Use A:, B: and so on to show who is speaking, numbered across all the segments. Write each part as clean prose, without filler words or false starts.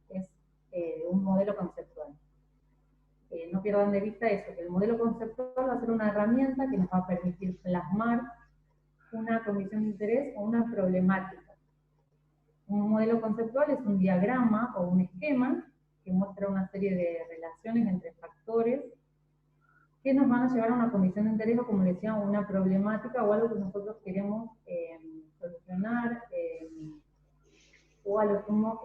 A: es un modelo conceptual. No pierdan de vista eso, que el modelo conceptual va a ser una herramienta que nos va a permitir plasmar una condición de interés o una problemática. Un modelo conceptual es un diagrama o un esquema que muestra una serie de relaciones entre factores que nos van a llevar a una condición de interés o, como les decía, una problemática o algo que nosotros queremos solucionar, o a lo sumo,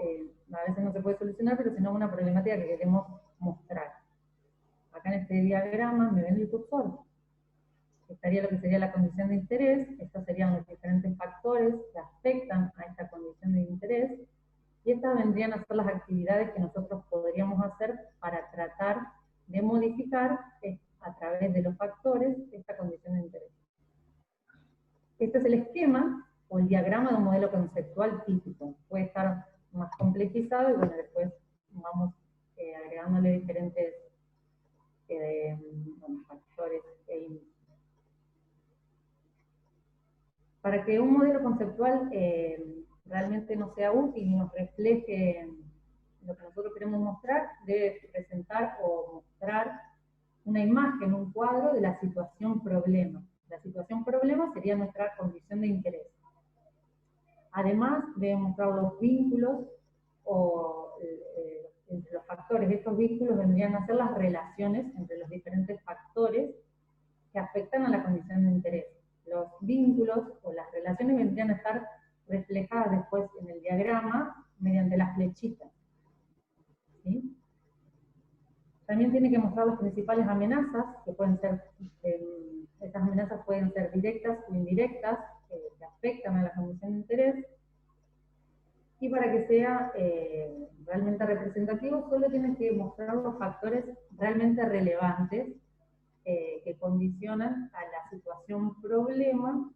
A: a veces no se puede solucionar, pero sino una problemática que queremos mostrar. Acá en este diagrama me ven el cursor. Estaría lo que sería la condición de interés, estos serían los diferentes factores que afectan a esta condición de interés, y estas vendrían a ser las actividades que nosotros podríamos hacer para tratar de modificar a través de los factores esta condición de interés. Este es el esquema o el diagrama de un modelo conceptual típico. Puede estar más complejizado y bueno, después vamos agregándole diferentes factores e índices. Para que un modelo conceptual realmente no sea útil y nos refleje lo que nosotros queremos mostrar, debe presentar o mostrar una imagen, un cuadro de la situación problema. La situación problema sería nuestra condición de interés. Además, debe mostrar los vínculos entre los factores. Estos vínculos vendrían a ser las relaciones entre los diferentes factores que afectan a la condición de interés. Los vínculos o las relaciones vendrían a estar reflejadas después en el diagrama mediante las flechitas. ¿Sí? También tiene que mostrar las principales amenazas, que pueden ser, estas amenazas pueden ser directas o indirectas, que afectan a la condición de interés. Y para que sea realmente representativo, solo tienes que mostrar los factores realmente relevantes que condicionan a la situación problema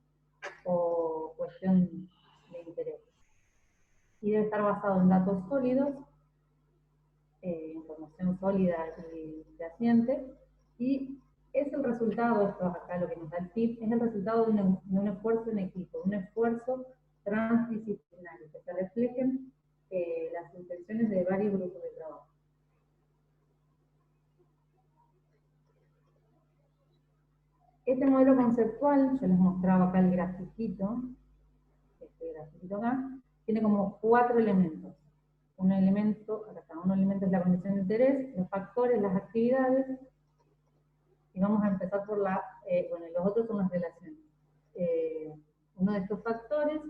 A: o cuestión de interés. Y debe estar basado en datos sólidos, información sólida y fehaciente, y es el resultado, esto acá lo que nos da el tip, es el resultado de un esfuerzo en equipo, un esfuerzo transdisciplinario, que se reflejen las intenciones de varios grupos de trabajo. Este modelo conceptual, yo les mostraba acá el grafiquito, este grafiquito acá, tiene como 4 elementos. Un elemento, acá está, un elemento es la condición de interés, los factores, las actividades, y vamos a empezar por los otros son las relaciones. Uno de estos factores,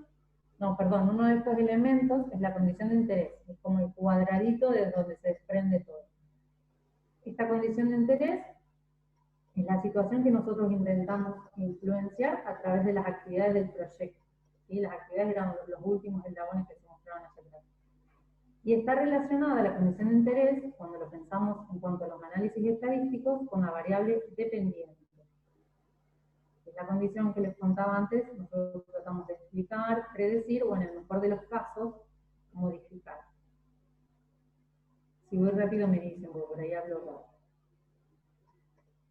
A: uno de estos elementos es la condición de interés, es como el cuadradito de donde se desprende todo. Esta condición de interés es la situación que nosotros intentamos influenciar a través de las actividades del proyecto. ¿Sí? Las actividades eran los últimos eslabones que se mostraron hacia atrás. Y está relacionada a la condición de interés, cuando lo pensamos en cuanto a los análisis estadísticos, con la variable dependiente. Es la condición que les contaba antes, nosotros tratamos de explicar, predecir, o en el mejor de los casos, modificar. Si voy rápido me dicen, porque por ahí hablo rápido.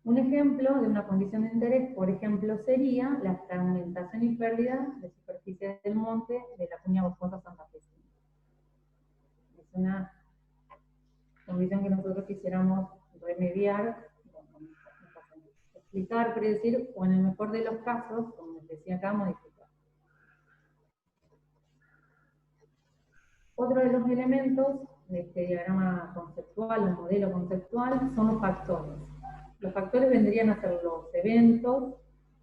A: Un ejemplo de una condición de interés, por ejemplo, sería la fragmentación y pérdida de superficie del monte de la cuña boscosa santafesina. Es una condición que nosotros quisiéramos remediar, explicar, predecir, o en el mejor de los casos, como les decía acá, modificar. Otro de los elementos de este diagrama conceptual, o modelo conceptual, son los factores. Los factores vendrían a ser los eventos,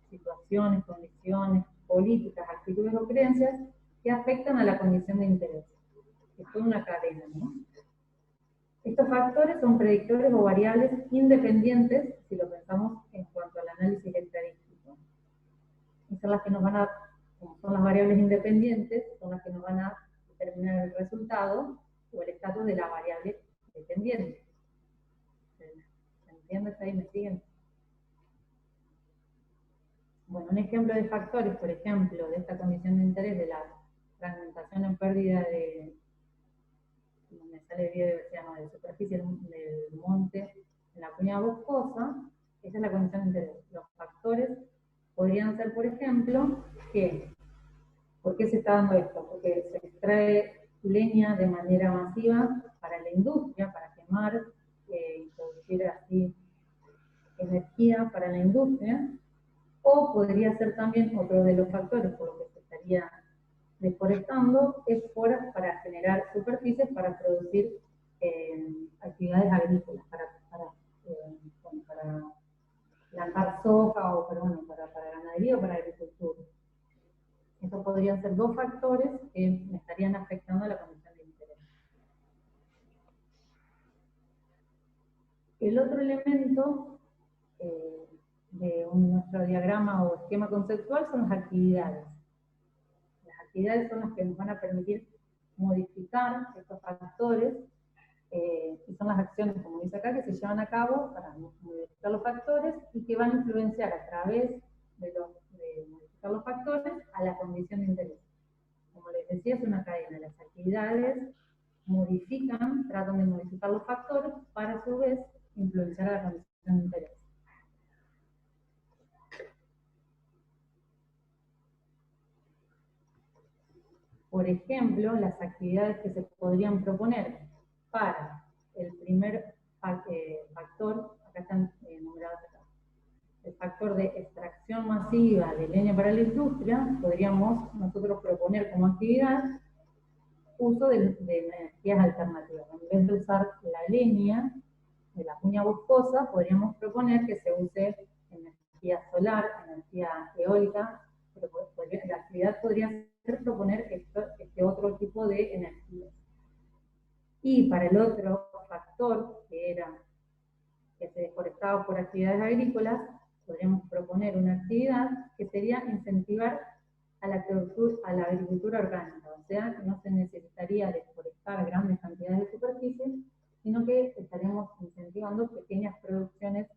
A: situaciones, condiciones, políticas, actitudes o creencias que afectan a la condición de interés. Es toda una cadena, ¿no? Estos factores son predictores o variables independientes, si lo pensamos en cuanto al análisis estadístico. Y son las que nos van a, como son las variables independientes, son las que nos van a determinar el resultado o el estatus de la variable dependiente. ¿Se entiende? ¿Está ahí? ¿Me siguen? Bueno, un ejemplo de factores, por ejemplo, de esta condición de interés de la fragmentación en pérdida de, donde sale biodiversidad, de superficie del monte en la cuña boscosa, esa es la condición de interés. Los factores podrían ser, por ejemplo, que, ¿por qué se está dando esto? Porque se extrae leña de manera masiva para la industria, para quemar y producir así energía para la industria, o podría ser también otro de los factores por los que se estaría deforestando, es para generar superficies para producir actividades agrícolas, para plantar soja o para ganadería o para agricultura. Estos podrían ser dos factores que me estarían afectando a la condición de interés. El otro elemento de nuestro diagrama o esquema conceptual son las actividades. Las actividades son las que nos van a permitir modificar estos factores y son las acciones, como dice acá, que se llevan a cabo para modificar los factores y que van a influenciar a través de modificar los factores a la condición de interés. Como les decía, es una cadena. Las actividades modifican, tratan de modificar los factores para a su vez influenciar a la condición de interés. Por ejemplo, las actividades que se podrían proponer para el primer factor, acá están numeradas acá, el factor de extracción masiva de leña para la industria, podríamos nosotros proponer como actividad uso de energías alternativas. En vez de usar la leña de la cuña boscosa, podríamos proponer que se use energía solar, energía eólica, pero la actividad podría ser proponer este otro tipo de energía. Y para el otro factor, que se deforestaba por actividades agrícolas, podríamos proponer una actividad que sería incentivar a la agricultura orgánica, o sea, no se necesitaría deforestar grandes cantidades de superficie, sino que estaríamos incentivando pequeñas producciones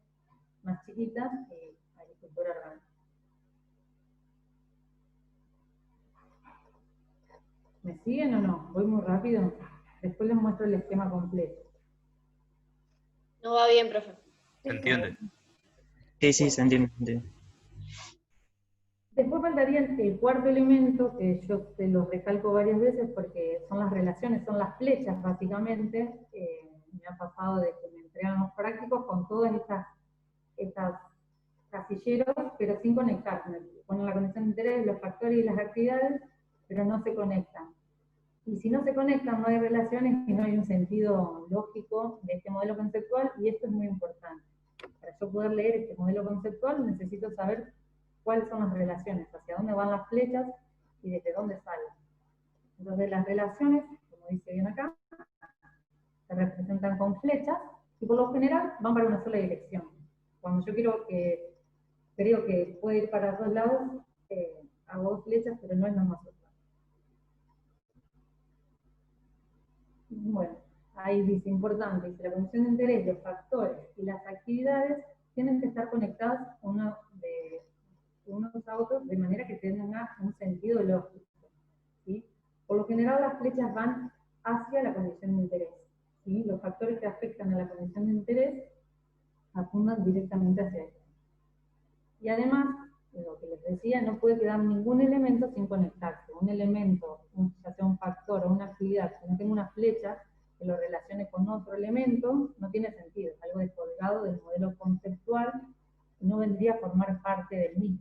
A: más chiquitas de agricultura orgánica. ¿Me siguen o no? ¿Voy muy rápido? Después les muestro el esquema completo.
B: No va bien, profe.
C: ¿Se entiende?
D: Sí, se entiende.
A: Después faltaría el cuarto elemento, que yo te lo recalco varias veces porque son las relaciones, son las flechas básicamente. Me ha pasado de que me entregan los prácticos con todas estas casilleros, pero sin conectar. Me ponen la conexión de interés, los factores y las actividades, pero no se conectan. Y si no se conectan, no hay relaciones y no hay un sentido lógico de este modelo conceptual, y esto es muy importante. Para yo poder leer este modelo conceptual necesito saber cuáles son las relaciones, hacia dónde van las flechas y desde dónde salen. Entonces las relaciones, como dice bien acá, se representan con flechas y por lo general van para una sola dirección. Cuando yo creo que puede ir para dos lados, hago dos flechas, pero no es lo más usual. Bueno, ahí dice importante, dice la condición de interés, los factores y las actividades tienen que estar conectadas unos a otros de manera que tengan un sentido lógico, ¿sí? Por lo general las flechas van hacia la condición de interés, ¿sí? Los factores que afectan a la condición de interés apuntan directamente hacia esto. Y además, lo que les decía, no puede quedar ningún elemento sin conectarse. Un elemento, ya sea un factor o una actividad, que no tenga una flecha que lo relacione con otro elemento, no tiene sentido. Es algo descolgado del modelo conceptual y no vendría a formar parte del mismo.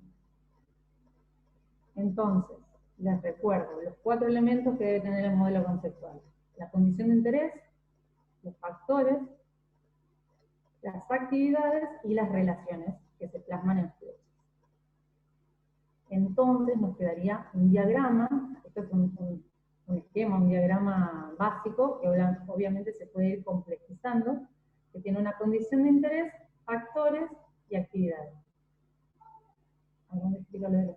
A: Entonces, les recuerdo los 4 elementos que debe tener el modelo conceptual: la condición de interés, los factores, las actividades y las relaciones que se plasman en flechas. Entonces nos quedaría un diagrama, esto es un esquema, un diagrama básico, que obviamente se puede ir complejizando, que tiene una condición de interés, factores y actividades.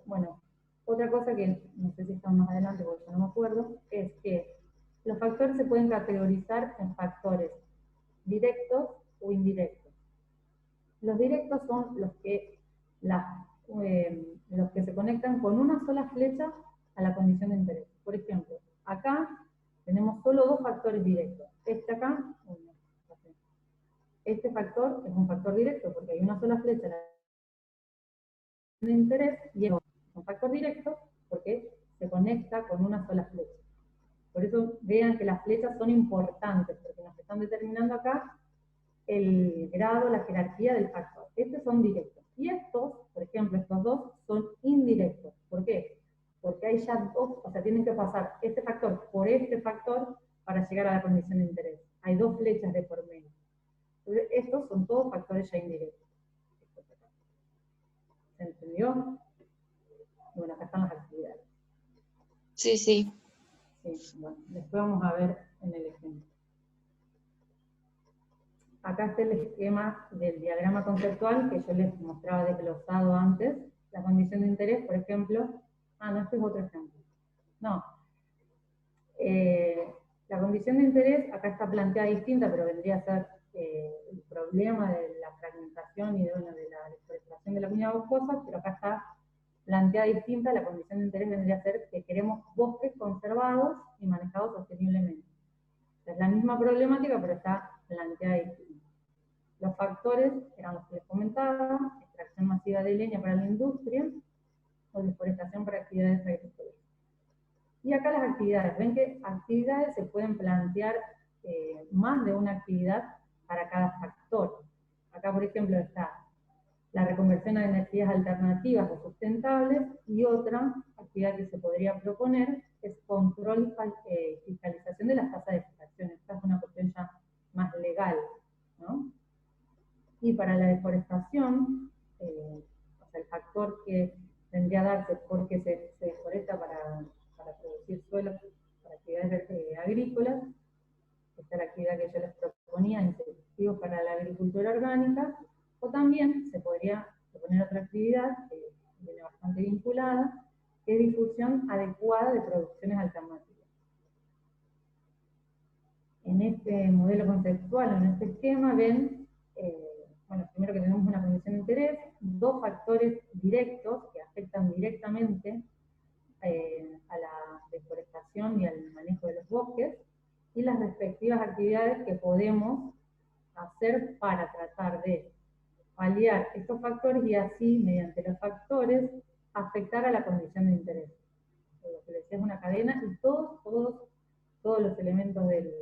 A: Bueno, otra cosa que no sé si están más adelante porque yo no me acuerdo, es que los factores se pueden categorizar en factores directos o indirectos. Los directos son los que se conectan con una sola flecha a la condición de interés. Por ejemplo, acá tenemos solo 2 factores directos. Este acá, este factor es un factor directo porque hay una sola flecha a la condición de interés y es un factor directo porque se conecta con una sola flecha. Por eso vean que las flechas son importantes, porque nos están determinando acá el grado, la jerarquía del factor. Estos son directos. Y estos, por ejemplo, estos dos son indirectos. ¿Por qué? Porque hay ya dos, o sea, tienen que pasar este factor por este factor para llegar a la condición de interés. Hay dos flechas de por medio. Entonces, estos son todos factores ya indirectos. ¿Se entendió? Bueno, acá están las actividades.
B: Sí, sí.
A: Sí, bueno, después vamos a ver en el ejemplo. Acá está el esquema del diagrama conceptual que yo les mostraba desglosado antes. La condición de interés, por ejemplo. No, este es otro ejemplo. No. La condición de interés acá está planteada distinta, pero vendría a ser el problema de la fragmentación y de la deforestación de la cuña boscosa, pero acá está planteada distinta. La condición de interés vendría a ser que queremos bosques conservados y manejados sosteniblemente. Es la misma problemática, pero está planteada distinta. Los factores eran los que les comentaba: extracción masiva de leña para la industria o deforestación para actividades agrícolas. Y acá las actividades, ven que actividades se pueden plantear más de una actividad para cada factor. Acá, por ejemplo, está la reconversión a energías alternativas o sustentables, y otra actividad que se podría proponer es control y fiscalización de las tasas de extracción. Esta es una cuestión ya más legal, ¿no? Y para la deforestación, o sea, el factor que tendría a darse porque se deforesta para producir suelo para actividades agrícolas, esta es la actividad que yo les proponía, incentivos para la agricultura orgánica, o también se podría proponer otra actividad que viene bastante vinculada, que es difusión adecuada de producciones alternativas. En este modelo conceptual, en este esquema, ven, bueno, primero que tenemos una condición de interés, dos factores directos que afectan directamente a la deforestación y al manejo de los bosques, y las respectivas actividades que podemos hacer para tratar de paliar estos factores y así, mediante los factores, afectar a la condición de interés. Lo que decía es una cadena, y todos los elementos del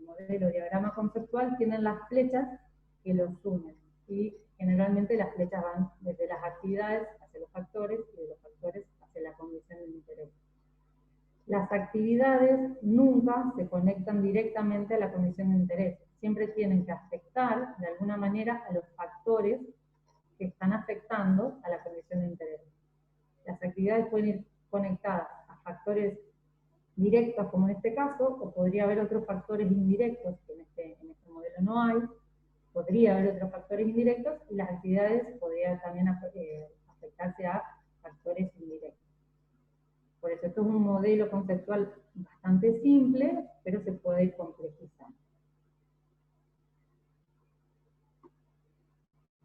A: modelo diagrama conceptual tienen las flechas que los unen, y generalmente las flechas van desde las actividades hacia los factores y de los factores hacia la condición de interés. Las actividades nunca se conectan directamente a la condición de interés, siempre tienen que afectar de alguna manera a los factores que están afectando a la condición de interés. Las actividades pueden ir conectadas a factores directos, como en este caso, o podría haber otros factores indirectos, que en este modelo no hay. Podría haber otros factores indirectos, y las actividades podrían también afectarse a factores indirectos. Por eso esto es un modelo conceptual bastante simple, pero se puede ir complejizando.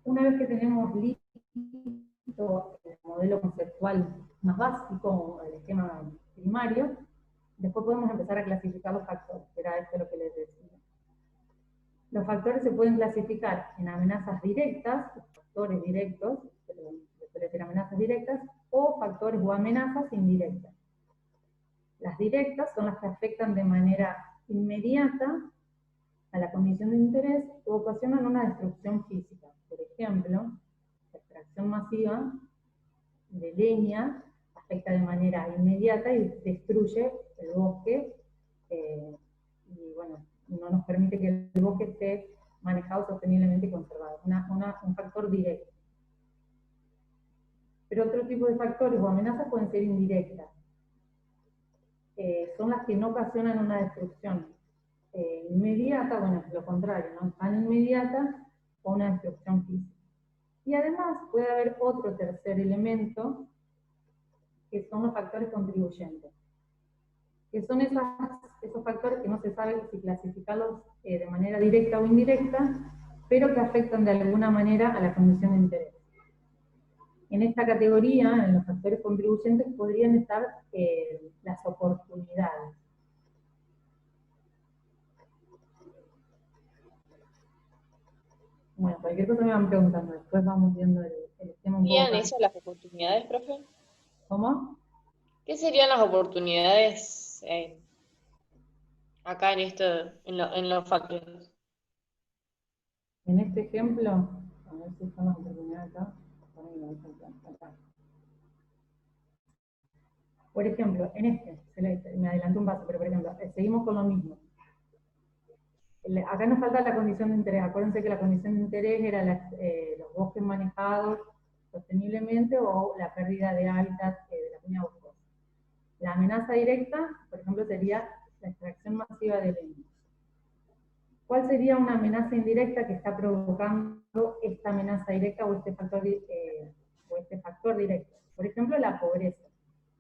A: Una vez que tenemos listo el modelo conceptual más básico, el esquema primario, después podemos empezar a clasificar los factores, que era esto lo que les decía. Los factores se pueden clasificar en amenazas directas, factores directos, se puede decir amenazas directas, o factores o amenazas indirectas. Las directas son las que afectan de manera inmediata a la condición de interés o ocasionan una destrucción física. Por ejemplo, la extracción masiva de leña afecta de manera inmediata y destruye el bosque, y bueno, no nos permite que el bosque esté manejado sosteniblemente y conservado. Un factor directo. Pero otro tipo de factores o amenazas pueden ser indirectas. Son las que no ocasionan una destrucción inmediata, bueno, lo contrario, no tan inmediata, o una destrucción física. Y además puede haber otro tercer elemento, que son los factores contribuyentes, que son esos factores que no se sabe si clasificarlos de manera directa o indirecta, pero que afectan de alguna manera a la condición de interés. En esta categoría, en los factores contribuyentes, podrían estar las oportunidades. Bueno, cualquier cosa me van preguntando, después vamos viendo el tema un
B: ¿Qué serían
A: poco.
B: esas las oportunidades, profe?
A: ¿Cómo?
B: ¿Qué serían las oportunidades? acá en esto, en los factores.
A: En este ejemplo, a ver si estamos en oportunidad acá. Acá. Por ejemplo, en este, me adelanté un paso, pero por ejemplo, seguimos con lo mismo. Acá nos falta la condición de interés. Acuérdense que la condición de interés era los bosques manejados sosteniblemente o la pérdida de hábitat de la cuña boscosa. La amenaza directa, por ejemplo, sería la extracción masiva de leña. ¿Cuál sería una amenaza indirecta que está provocando esta amenaza directa o este factor directo? Por ejemplo, la pobreza.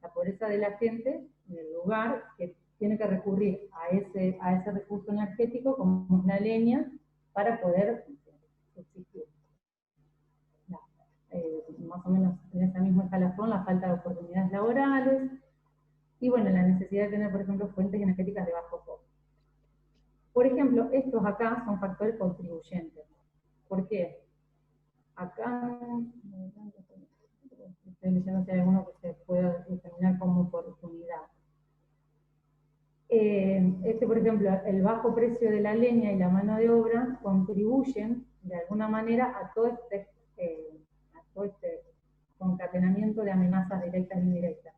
A: La pobreza de la gente en el lugar que tiene que recurrir a ese recurso energético como es la leña para poder subsistir. Más o menos en esa misma escalafón, la falta de oportunidades laborales y bueno, la necesidad de tener, por ejemplo, fuentes energéticas de bajo costo. Por ejemplo, estos acá son factores contribuyentes. ¿Por qué? Acá, estoy diciendo si hay alguno que se pueda determinar como oportunidad. Por ejemplo, el bajo precio de la leña y la mano de obra contribuyen de alguna manera a todo este concatenamiento de amenazas directas e indirectas.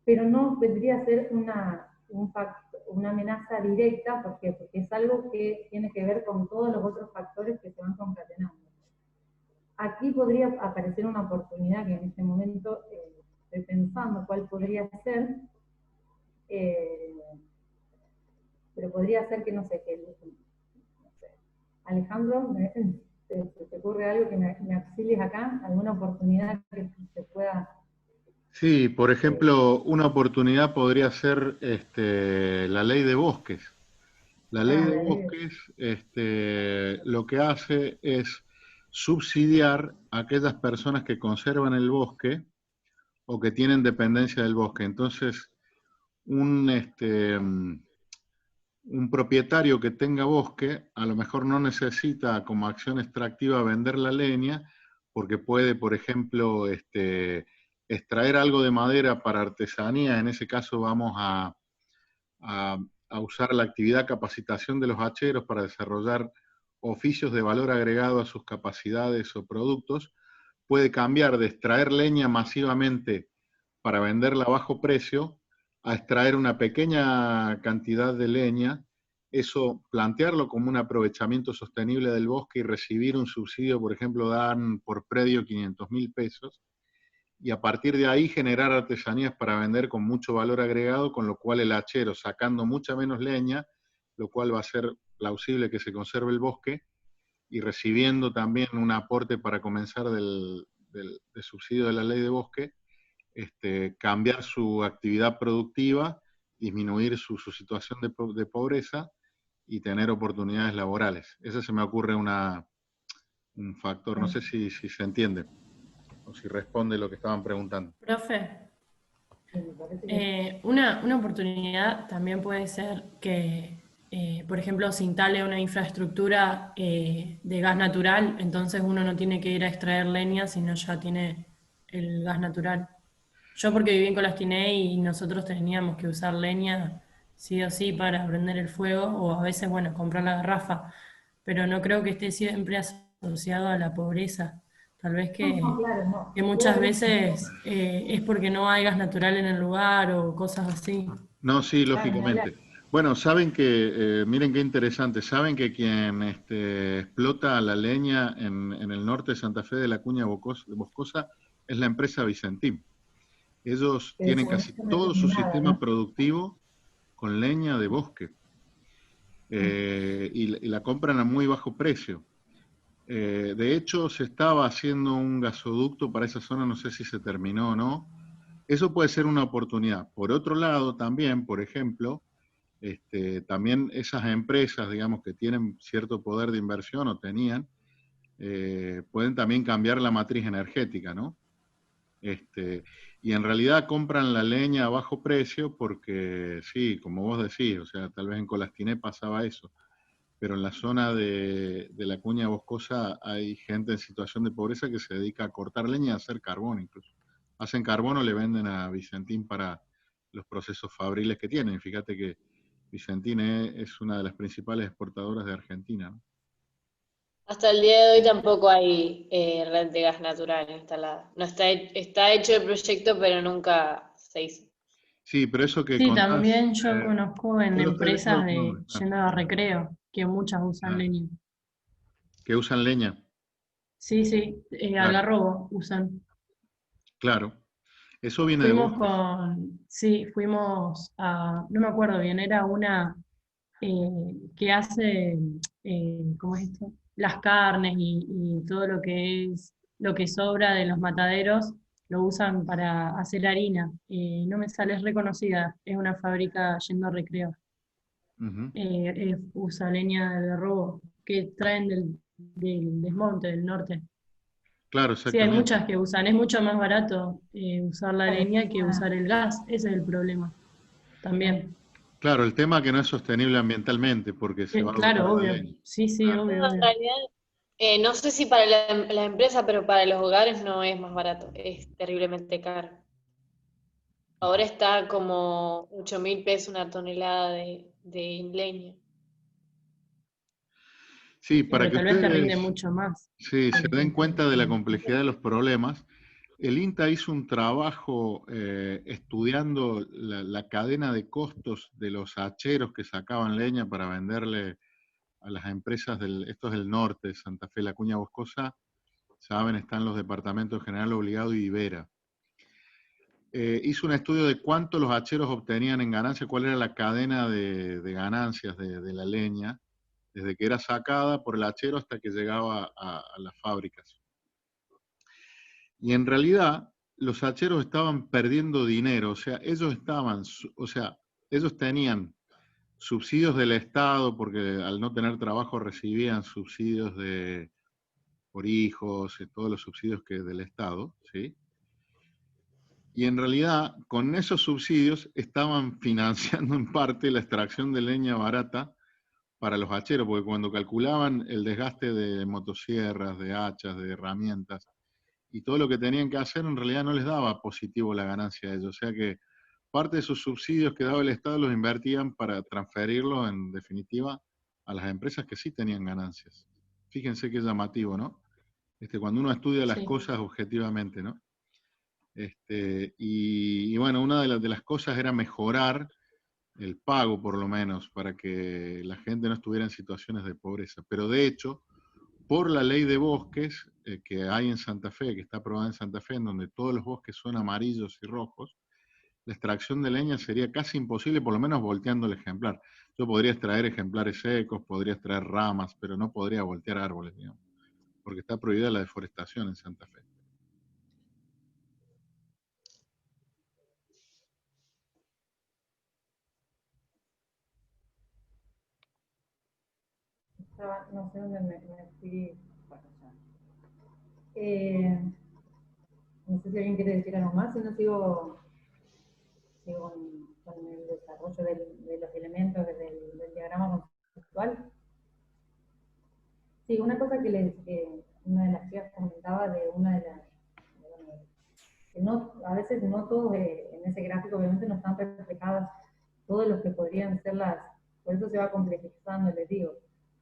A: Pero no vendría a ser una amenaza directa, ¿por qué? Porque es algo que tiene que ver con todos los otros factores que se van concatenando. Aquí podría aparecer una oportunidad que en este momento estoy pensando cuál podría ser, pero podría ser que, no sé, Alejandro, ¿te ocurre algo que me auxilies acá? ¿Alguna oportunidad que se pueda...?
C: Sí, por ejemplo, una oportunidad podría ser la ley de bosques. La ley de bosques lo que hace es subsidiar a aquellas personas que conservan el bosque o que tienen dependencia del bosque. Entonces, un propietario que tenga bosque a lo mejor no necesita como acción extractiva vender la leña porque puede, por ejemplo, extraer algo de madera para artesanía. En ese caso vamos a usar la actividad capacitación de los hacheros para desarrollar oficios de valor agregado a sus capacidades o productos. Puede cambiar de extraer leña masivamente para venderla a bajo precio a extraer una pequeña cantidad de leña, eso plantearlo como un aprovechamiento sostenible del bosque y recibir un subsidio, por ejemplo, dan por predio 500.000 pesos, y a partir de ahí generar artesanías para vender con mucho valor agregado, con lo cual el hachero, sacando mucha menos leña, lo cual va a ser plausible que se conserve el bosque, y recibiendo también un aporte para comenzar del subsidio de la ley de bosque, cambiar su actividad productiva, disminuir su situación de pobreza y tener oportunidades laborales. Ese se me ocurre un factor, no sé si se entiende o si responde lo que estaban preguntando.
E: Profe, una oportunidad también puede ser que, por ejemplo, se instale una infraestructura de gas natural, entonces uno no tiene que ir a extraer leña, sino ya tiene el gas natural. Yo porque viví en Colastiné y nosotros teníamos que usar leña sí o sí para prender el fuego, o a veces, bueno, comprar la garrafa, pero no creo que esté siempre asociado a la pobreza. Tal vez que muchas veces es porque no hay gas natural en el lugar o cosas así.
C: No, sí, lógicamente. Bueno, saben que, miren qué interesante, saben que quien explota la leña en el norte de Santa Fe de la Cuña Boscosa es la empresa Vicentín. Ellos tienen casi todo su sistema productivo con leña de bosque y la compran a muy bajo precio. De hecho, se estaba haciendo un gasoducto para esa zona, no sé si se terminó o no. Eso puede ser una oportunidad. Por otro lado, también, por ejemplo, también esas empresas, digamos, que tienen cierto poder de inversión o tenían, pueden también cambiar la matriz energética, ¿no? Y en realidad compran la leña a bajo precio porque, sí, como vos decís, o sea, tal vez en Colastiné pasaba eso, pero en la zona de la Cuña Boscosa hay gente en situación de pobreza que se dedica a cortar leña y a hacer carbón incluso. Hacen carbón o le venden a Vicentín para los procesos fabriles que tienen. Fíjate que Vicentín es una de las principales exportadoras de Argentina, ¿no?
B: Hasta el día de hoy tampoco hay red de gas natural instalada. No está, está hecho el proyecto, pero nunca se hizo.
C: Sí, pero eso que
E: Sí,
C: contás,
E: también yo conozco en
C: yo lo estoy
E: empresas
C: viendo,
E: de yendo a recreo, que muchas usan
C: ah,
E: leña.
C: que usan leña,
E: Sí, sí,
C: claro,
E: algarrobo usan.
C: claro. Eso viene de
E: Fuimos
C: bosques.
E: con, sí, fuimos a, no me acuerdo bien, era una que hace, ¿cómo es esto? Las carnes y todo lo que es, lo que sobra de los mataderos, lo usan para hacer harina. No me sale, es reconocida, es una fábrica yendo a recreo.
C: Ujú.
E: Usa leña de robo que traen del desmonte, del norte.
C: Claro,
E: Sí, hay
C: exactamente.
E: muchas que usan, es mucho más barato usar la leña que usar el gas, ese es el problema también.
C: Claro, el tema que no es sostenible ambientalmente porque se va a agotar
E: Claro,
C: la
E: obvio,
C: leña.
E: sí, sí,
C: Claro.
E: obvio,
B: No, en
E: obvio.
B: realidad, no sé si para la empresa, pero para los hogares no es más barato, es terriblemente caro. Ahora está como 8.000 pesos una tonelada de leña.
C: Sí,
E: Sí,
C: para
E: pero
C: que
E: tal vez te rinde
C: ustedes
E: mucho más.
C: sí, se den cuenta de la complejidad de los problemas, el INTA hizo un trabajo estudiando la cadena de costos de los hacheros que sacaban leña para venderle a las empresas estos del norte, de Santa Fe, La Cuña Boscosa, saben, están los departamentos General Obligado y Ibera. Hizo un estudio de cuánto los hacheros obtenían en ganancia, cuál era la cadena de ganancias de la leña, desde que era sacada por el hachero hasta que llegaba a las fábricas. Y en realidad los hacheros estaban perdiendo dinero, o sea, ellos tenían subsidios del Estado, porque al no tener trabajo recibían subsidios por hijos, todos los subsidios del Estado, ¿sí? Y en realidad, con esos subsidios estaban financiando en parte la extracción de leña barata para los hacheros, porque cuando calculaban el desgaste de motosierras, de hachas, de herramientas, y todo lo que tenían que hacer, en realidad no les daba positivo la ganancia a ellos. O sea que parte de esos subsidios que daba el Estado los invertían para transferirlos, en definitiva, a las empresas que sí tenían ganancias. Fíjense qué llamativo, ¿no? Cuando uno estudia las
E: Sí.
C: cosas objetivamente, ¿no? Y bueno, una de las cosas era mejorar el pago, por lo menos, para que la gente no estuviera en situaciones de pobreza. Pero de hecho, por la ley de bosques que hay en Santa Fe, que está aprobada en Santa Fe, en donde todos los bosques son amarillos y rojos, la extracción de leña sería casi imposible, por lo menos volteando el ejemplar. Yo podría extraer ejemplares secos, podría extraer ramas, pero no podría voltear árboles, digamos, porque está prohibida la deforestación en Santa Fe.
A: No sé dónde me fui. Bueno, ya. No sé si alguien quiere decir algo más, si no sigo con el desarrollo de los elementos del diagrama conceptual. Sí, una cosa que una de las chicas comentaba de una de las, bueno, que no, a veces no todos en ese gráfico obviamente no están reflejadas todos los que podrían ser por eso se va complejizando, les digo,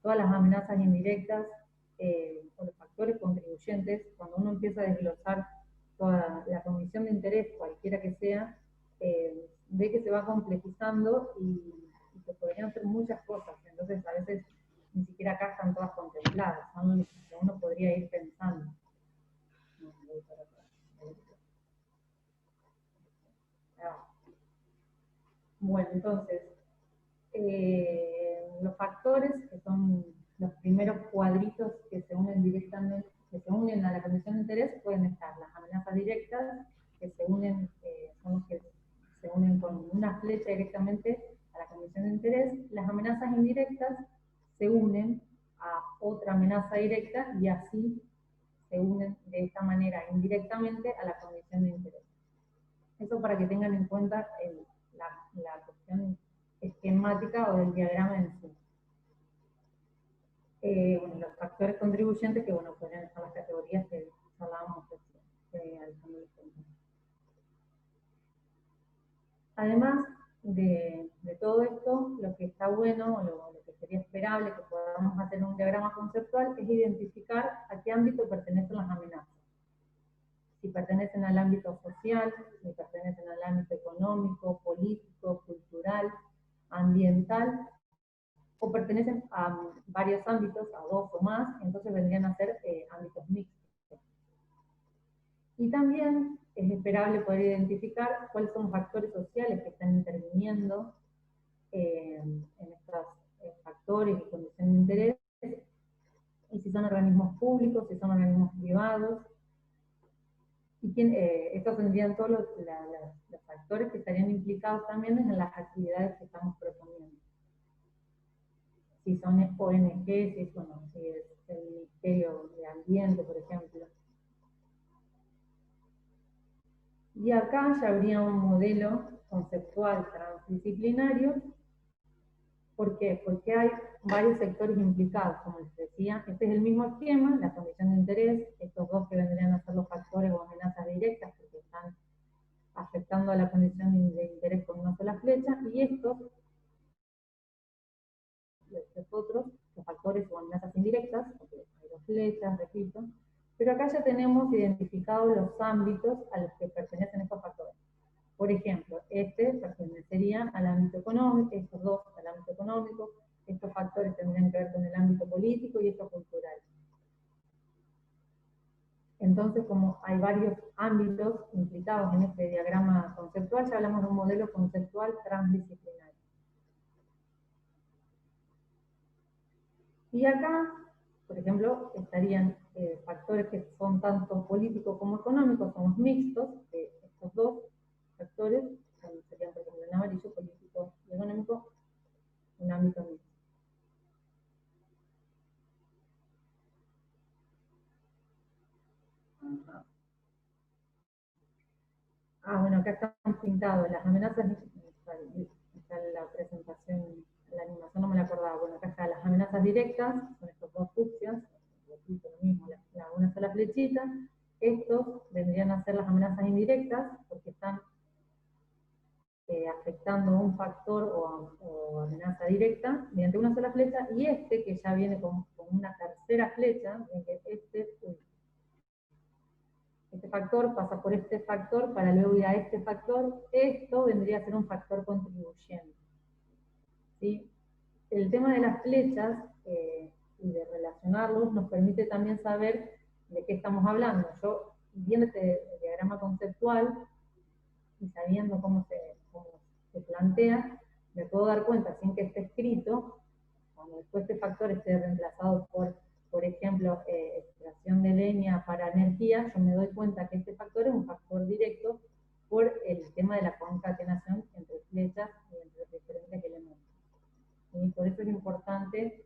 A: todas las amenazas indirectas o los factores contribuyentes, cuando uno empieza a desglosar toda la condición de interés, cualquiera que sea, ve que se va complejizando y que podrían ser muchas cosas, entonces a veces ni siquiera acá están todas contempladas, son lo que uno podría ir pensando. Bueno, entonces, los factores, que son los primeros cuadritos que se unen directamente, que se unen a la condición de interés, pueden estar las amenazas directas, que se unen, son los que se unen con una flecha directamente a la condición de interés. Las amenazas indirectas se unen a otra amenaza directa y así se unen de esta manera indirectamente a la condición de interés. Eso para que tengan en cuenta la cuestión esquemática o del diagrama en sí. Bueno, los factores contribuyentes, que bueno, podrían estar las categorías que hablábamos Además de De todo esto, lo que está bueno, o lo que sería esperable que podamos hacer un diagrama conceptual, es identificar a qué ámbito pertenecen las amenazas. Si pertenecen al ámbito social, si pertenecen al ámbito económico, político, cultural, ambiental, o pertenecen a varios ámbitos, a 2 o más, entonces vendrían a ser ámbitos mixtos. Y también es esperable poder identificar cuáles son los factores sociales que están interviniendo en estos factores y condiciones de interés, y si son organismos públicos, si son organismos privados, y estos tendrían todos los factores que estarían implicados también en las actividades que estamos proponiendo. Si son ONG, si es el Ministerio de Ambiente, por ejemplo. Y acá ya habría un modelo conceptual transdisciplinario. ¿Por qué? Porque hay varios sectores implicados, como les decía. Este es el mismo esquema, la condición de interés, estos dos que vendrían a ser los factores o amenazas directas, porque están afectando a la condición de interés con una sola flecha, y estos otros, los factores o amenazas indirectas, porque hay 2 flechas, repito, pero acá ya tenemos identificados los ámbitos a los que pertenecen estos factores. Por ejemplo, este pertenecería al ámbito económico, estos dos al ámbito económico, estos factores tendrían que ver con el ámbito político y esto cultural. Entonces, como hay varios ámbitos implicados en este diagrama conceptual, ya hablamos de un modelo conceptual transdisciplinario. Y acá, por ejemplo, estarían factores que son tanto políticos como económicos, son los mixtos, estos dos factores, serían por ejemplo en amarillo, político y económico, un ámbito mixto. Bueno, acá están pintados las amenazas, está la presentación, la animación no me la acordaba, bueno, acá están las amenazas directas, son estos dos fucsias, repito lo mismo, una sola flechita. Estos vendrían a ser las amenazas indirectas, porque están afectando a un factor o amenaza directa mediante una sola flecha, y este que ya viene con una tercera flecha, este factor pasa por este factor para luego ir a este factor. Esto vendría a ser un factor contribuyente, ¿sí? El tema de las flechas y de relacionarlos nos permite también saber de qué estamos hablando. Yo, viendo este diagrama conceptual y sabiendo cómo se plantea, me puedo dar cuenta, sin que esté escrito, cuando después este factor esté reemplazado por ejemplo, extracción de leña para energía, yo me doy cuenta que este factor es un factor directo por el tema de la concatenación entre flechas y entre diferentes elementos. Y por eso es importante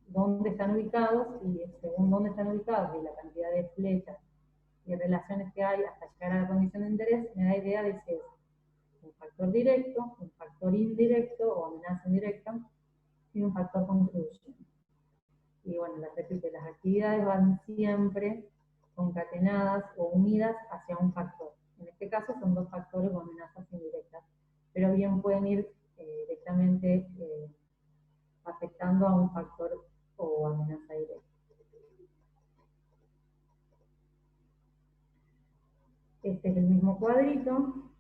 A: dónde están ubicados, y según dónde están ubicados y la cantidad de flechas y relaciones que hay hasta llegar a la condición de interés, me da idea de si es un factor directo, un factor indirecto o amenaza indirecta, y un factor contribuyente. Y bueno, les repito, las actividades van siempre concatenadas o unidas hacia un factor. En este caso son 2 factores o amenazas indirectas, pero bien pueden ir directamente afectando a un factor o amenaza directa. Este es el mismo cuadrito,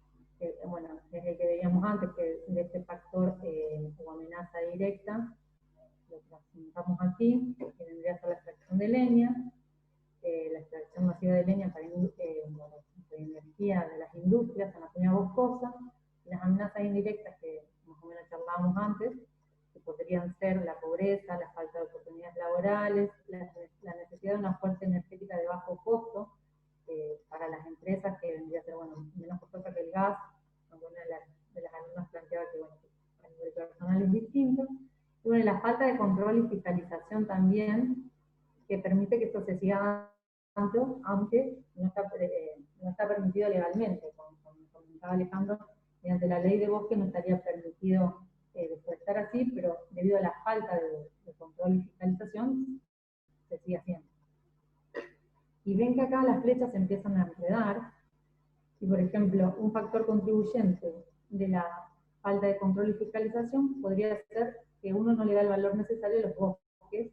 A: bueno, es el que veíamos antes, que de este factor o amenaza directa. Lo presentamos aquí, que vendría a ser la extracción de leña, la extracción masiva de leña para energía de las industrias en la peña boscosa, las amenazas indirectas que más o menos charlábamos antes, que podrían ser la pobreza, la falta de oportunidades laborales, la necesidad de una fuente energética de bajo costo para las empresas, que vendría a ser menos costosa que el gas. Alguna de las alumnas planteaba que a nivel personal es distinto. Y bueno, la falta de control y fiscalización también, que permite que esto se siga dando, aunque no está permitido legalmente. Como comentaba Alejandro, mediante la ley de bosque no estaría permitido deforestar así, pero debido a la falta de control y fiscalización, se sigue haciendo. Y ven que acá las flechas se empiezan a enredar, y por ejemplo, un factor contribuyente de la falta de control y fiscalización podría ser que uno no le da el valor necesario a los bosques,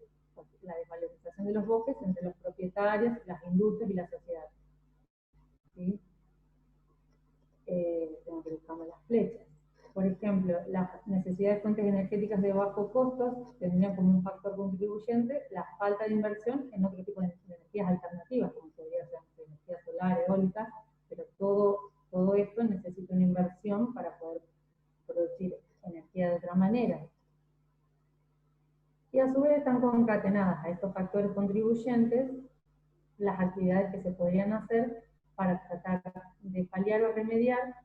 A: la desvalorización de los bosques entre los propietarios, las industrias y la sociedad. ¿Sí? Tengo que buscarme las flechas. Por ejemplo, las necesidades de fuentes energéticas de bajo costos tendrían como un factor contribuyente la falta de inversión en otro tipo de energías alternativas, como podría ser energía solar, eólica, pero todo esto necesita una inversión para poder producir energía de otra manera. Y a su vez están concatenadas a estos factores contribuyentes las actividades que se podrían hacer para tratar de paliar o remediar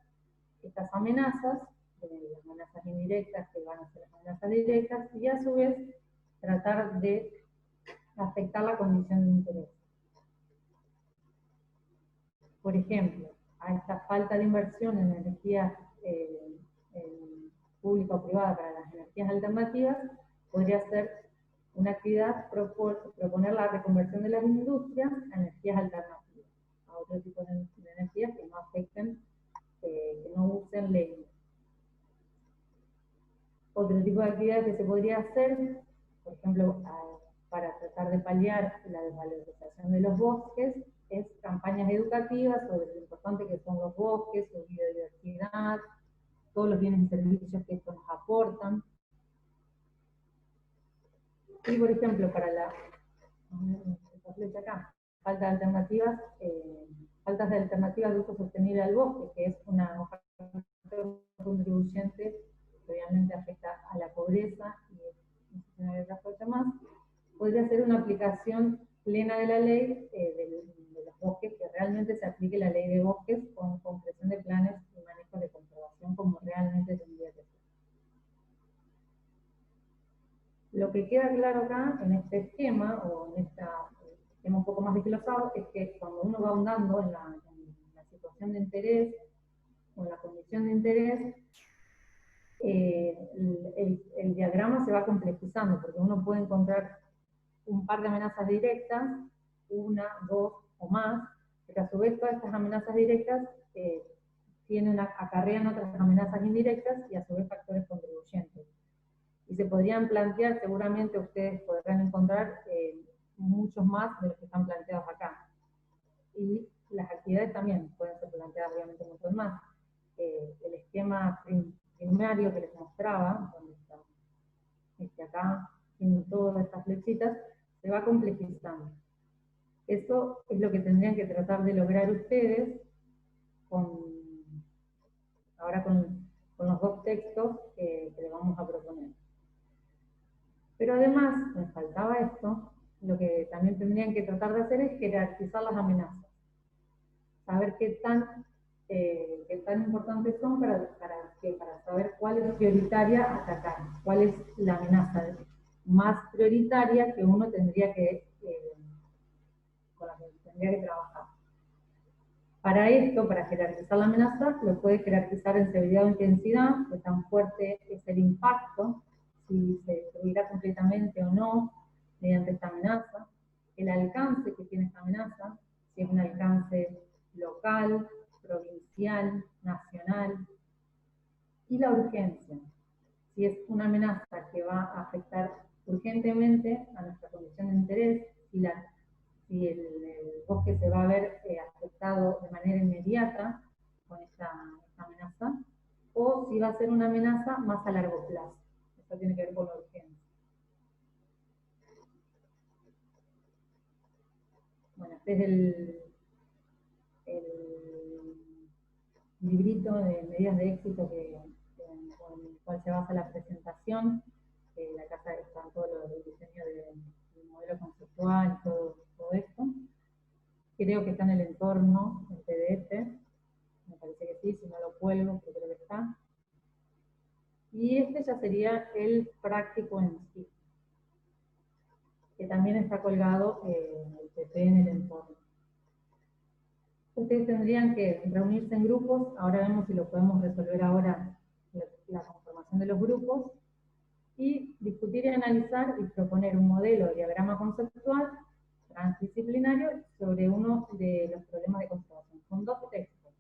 A: estas amenazas, las amenazas indirectas que van a ser las amenazas directas, y a su vez tratar de afectar la condición de interés. Por ejemplo, a esta falta de inversión en energía pública o privada para las energías alternativas, podría ser una actividad proponer la reconversión de las industrias a energías alternativas, a otro tipo de energías que no afecten, que no usen leña. Otro tipo de actividades que se podría hacer, por ejemplo, para tratar de paliar la desvalorización de los bosques, es campañas educativas sobre lo importante que son los bosques, su biodiversidad, todos los bienes y servicios que estos nos aportan. Y por ejemplo, para esta flecha acá, faltas de alternativas de uso sostenible al bosque, que es una factor contribuyente que obviamente afecta a la pobreza, y no sé si no hay otra cosa más, podría ser una aplicación plena de la ley de los bosques, que realmente se aplique la ley de bosques con concreción de planes y manejo de conservación como realmente tendría que ser. Lo que queda claro acá en este esquema, o en este esquema un poco más desglosado, es que cuando uno va ahondando en la situación de interés, o en la condición de interés, el diagrama se va complejizando, porque uno puede encontrar un par de amenazas directas, una, dos o más, pero a su vez todas estas amenazas directas acarrean otras amenazas indirectas y a su vez factores contribuyentes. Y se podrían plantear, seguramente ustedes podrán encontrar muchos más de los que están planteados acá. Y las actividades también pueden ser planteadas obviamente muchos más. El esquema primario que les mostraba, donde está acá, tienen todas estas flechitas, se va complejizando. Eso es lo que tendrían que tratar de lograr ustedes ahora con los dos textos que les vamos a proponer. Pero además, me faltaba esto, lo que también tendrían que tratar de hacer es jerarquizar las amenazas. Saber qué tan importantes son para saber cuál es prioritaria atacar, cuál es la amenaza más prioritaria que uno tendría con la que tendría que trabajar. Para esto, para jerarquizar la amenaza, lo puede jerarquizar en severidad o intensidad, que tan fuerte es el impacto, si se destruirá completamente o no mediante esta amenaza, el alcance que tiene esta amenaza, si es un alcance local, provincial, nacional, y la urgencia, si es una amenaza que va a afectar urgentemente a nuestra condición de interés, si el bosque se va a ver afectado de manera inmediata con esta amenaza, o si va a ser una amenaza más a largo plazo. Esto tiene que ver con la urgencia. Bueno, este es el librito de medidas de éxito con el cual se basa la presentación. La casa está todo el diseño del modelo conceptual, todo esto. Creo que está en el entorno, en PDF. Me parece que sí, si no lo cuelgo, pero creo que está. Y este ya sería el práctico en sí, que también está colgado en el PP en el entorno. Ustedes tendrían que reunirse en grupos, ahora vemos si lo podemos resolver ahora, la conformación de los grupos, y discutir y analizar y proponer un modelo de diagrama conceptual transdisciplinario sobre uno de los problemas de conservación. Son dos textos.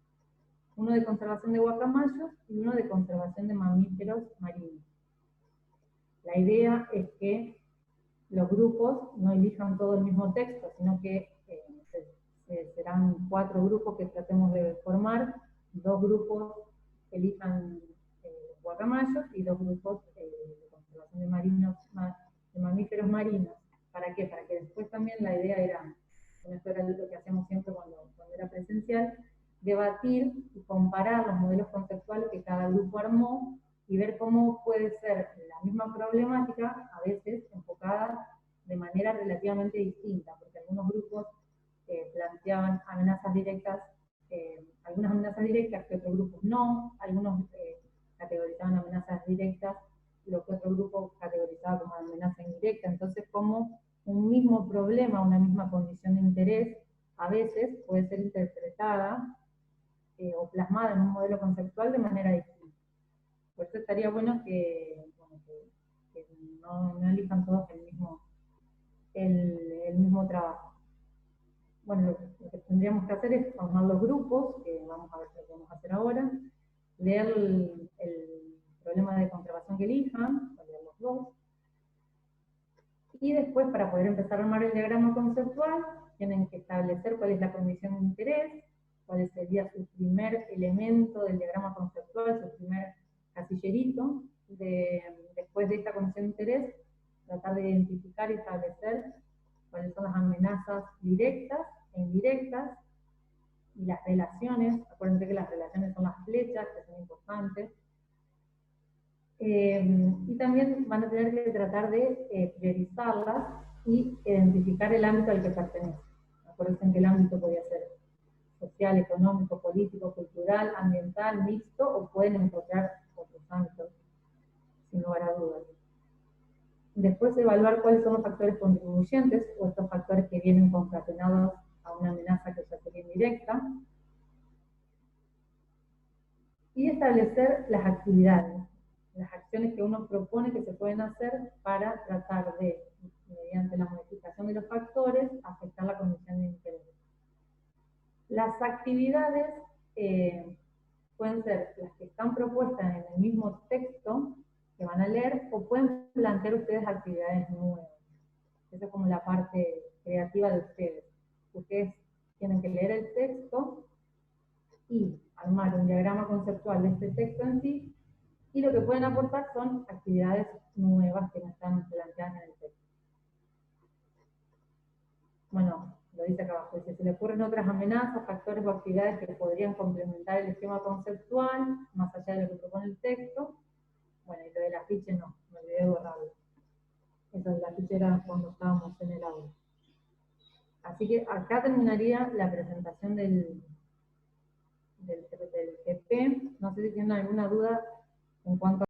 A: uno de conservación de guacamayos y uno de conservación de mamíferos marinos. La idea es que los grupos no elijan todo el mismo texto, sino que serán 4 grupos que tratemos de formar, 2 grupos elijan guacamayos y 2 grupos de conservación de mamíferos marinos. ¿Para qué? Para que después también la idea era, esto era lo que hacíamos siempre cuando era presencial, debatir y comparar los modelos conceptuales que cada grupo armó y ver cómo puede ser la misma problemática, a veces enfocada de manera relativamente distinta, porque algunos grupos planteaban amenazas directas, algunas amenazas directas que otros grupos no, algunos categorizaban amenazas directas, lo que otro grupo categorizaba como amenaza indirecta. Entonces, como un mismo problema, una misma condición de interés, a veces puede ser interpretada o plasmada en un modelo conceptual de manera distinta. Por eso estaría bueno que no elijan todos el mismo trabajo. Bueno, lo que tendríamos que hacer es formar los grupos, que vamos a ver qué podemos hacer ahora, leer el problema de conservación que elijan, leer los 2, y después, para poder empezar a armar el diagrama conceptual, tienen que establecer cuál es la condición de interés, cuál sería su primer elemento del diagrama conceptual, su primer casillerito. Después de esta condición de interés, tratar de identificar y establecer cuáles son las amenazas directas e indirectas, y las relaciones. Acuérdense que las relaciones son las flechas, que son importantes. Y también van a tener que tratar de priorizarlas y identificar el ámbito al que pertenece. Acuérdense que el ámbito podría ser social, económico, político, cultural, ambiental, mixto, o pueden encontrar otros ámbitos, sin lugar a dudas. Después evaluar cuáles son los factores contribuyentes, o estos factores que vienen concatenados a una amenaza que ya sería indirecta. Y establecer las actividades, las acciones que uno propone que se pueden hacer para tratar de, mediante la modificación de los factores, afectar la condición de interés. Las actividades pueden ser las que están propuestas en el mismo texto que van a leer, o pueden plantear ustedes actividades nuevas. Esa es como la parte creativa de ustedes. Ustedes tienen que leer el texto y armar un diagrama conceptual de este texto en sí, y lo que pueden aportar son actividades nuevas que no están planteadas en el texto. Bueno, lo dice acá abajo, dice, se le ocurren otras amenazas, factores o actividades que podrían complementar el esquema conceptual, más allá de lo que propone el texto. Bueno, y lo del afiche no, me olvidé de borrarlo. Eso del afiche era cuando estábamos en el aula. Así que acá terminaría la presentación del GP. No sé si tienen alguna duda en cuanto a